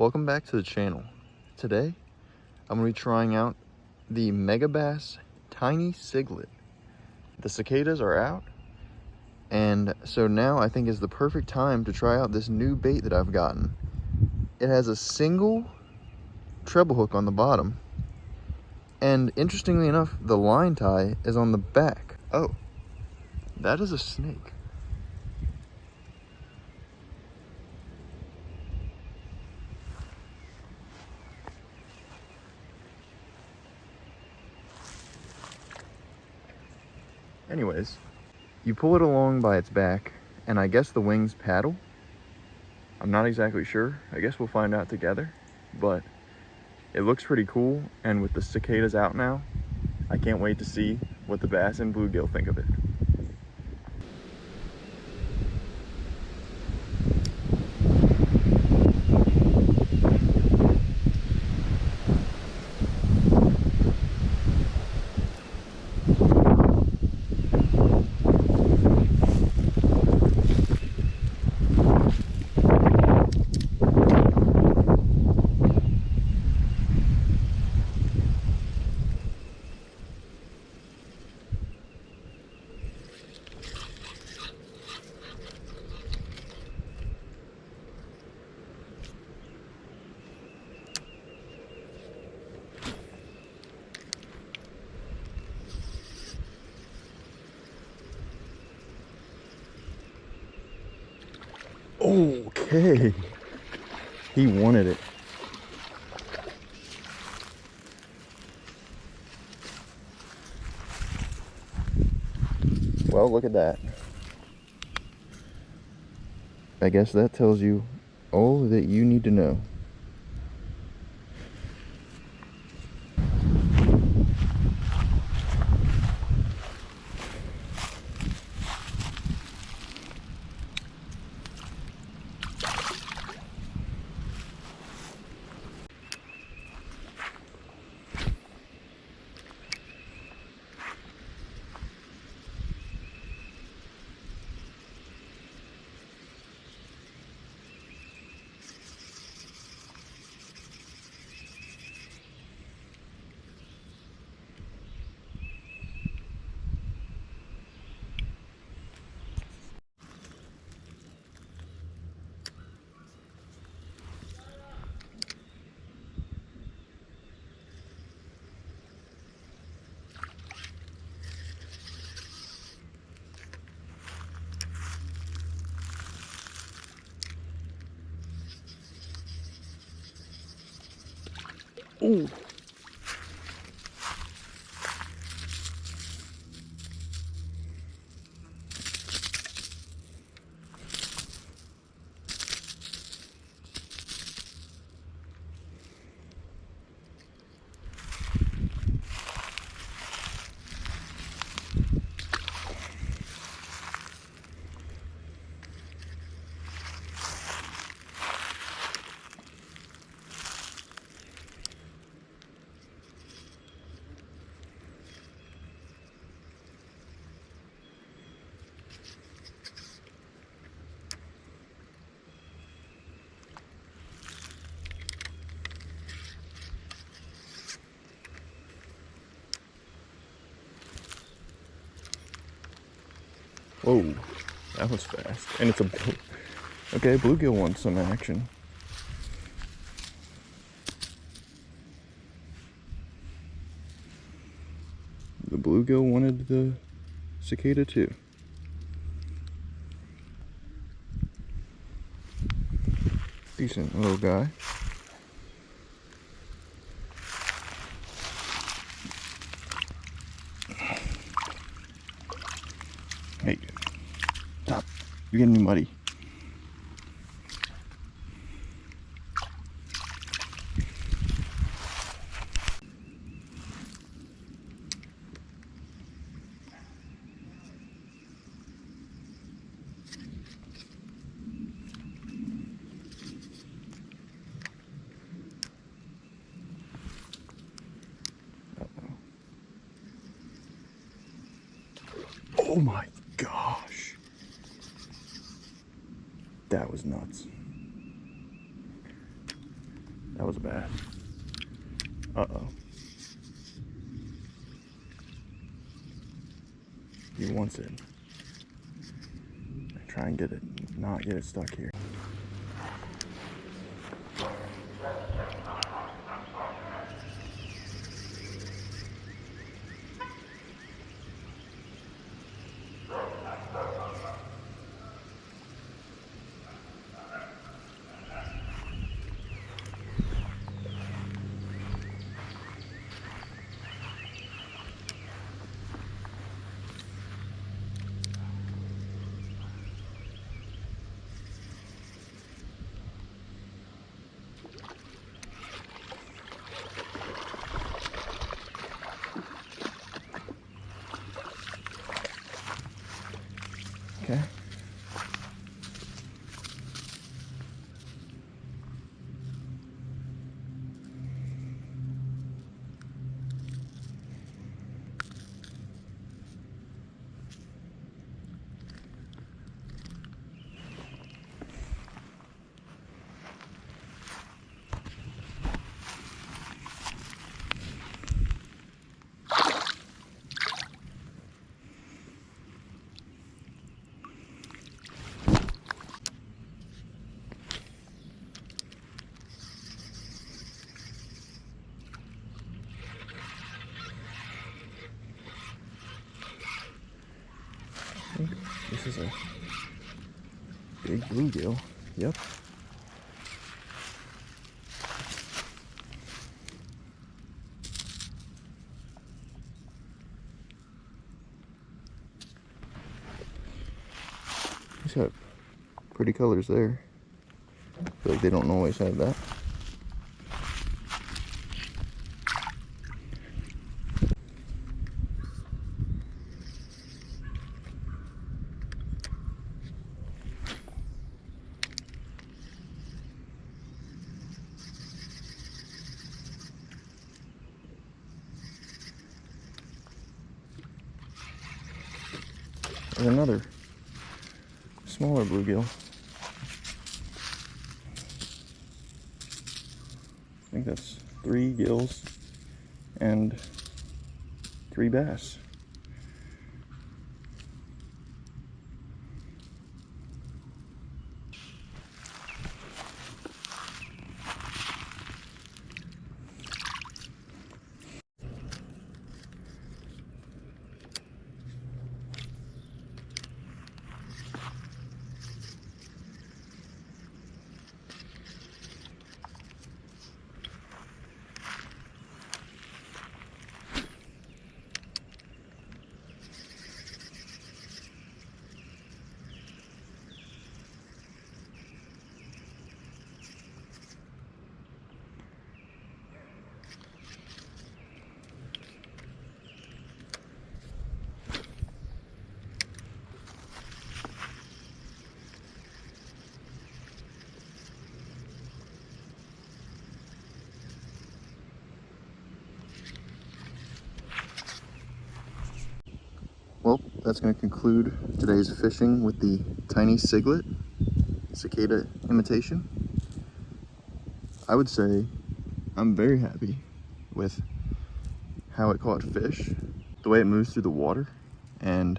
Welcome back to the channel. Today, I'm going to be trying out the Megabass Tiny Siglett. The cicadas are out, and so now I think is the perfect time to try out this new bait that I've gotten. It has a single treble hook on the bottom, and interestingly enough, the line tie is on the back. Oh, that is a snake. Anyways, you pull it along by its back, and I guess the wings paddle. I'm not exactly sure. I guess we'll find out together, but it looks pretty cool, and with the cicadas out now, I can't wait to see what the bass and bluegill think of it. Okay, he wanted it. Well, look at that. I guess that tells you all that you need to know. Ooh. Whoa, that was fast. And it's a okay, bluegill wants some action. The bluegill wanted the cicada too. Decent little guy. Hey, stop. You're getting me muddy. Oh my gosh. That was nuts. That was a bass. Uh-oh. He wants it. Try and get it, not get it stuck here. Okay. This is a big bluegill. Yep. He's got pretty colors there. I feel like they don't always have that. There's another smaller bluegill. I think that's 3 gills and 3 bass. Well, that's going to conclude today's fishing with the tiny Siglett cicada imitation. I would say I'm very happy with how it caught fish, the way it moves through the water, and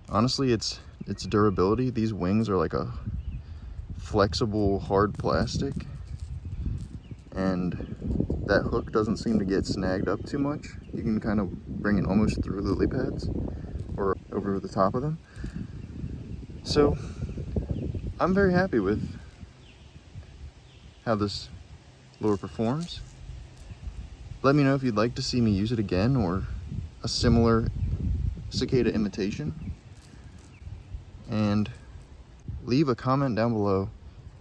honestly its durability. These wings are like a flexible hard plastic, and that hook doesn't seem to get snagged up too much. You can kind of bring it almost through lily pads or over the top of them. So I'm very happy with how this lure performs. Let me know if you'd like to see me use it again or a similar cicada imitation, and leave a comment down below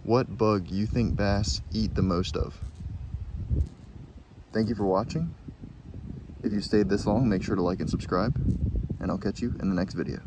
what bug you think bass eat the most of. Thank you for watching. If you stayed this long, make sure to like and subscribe, and I'll catch you in the next video.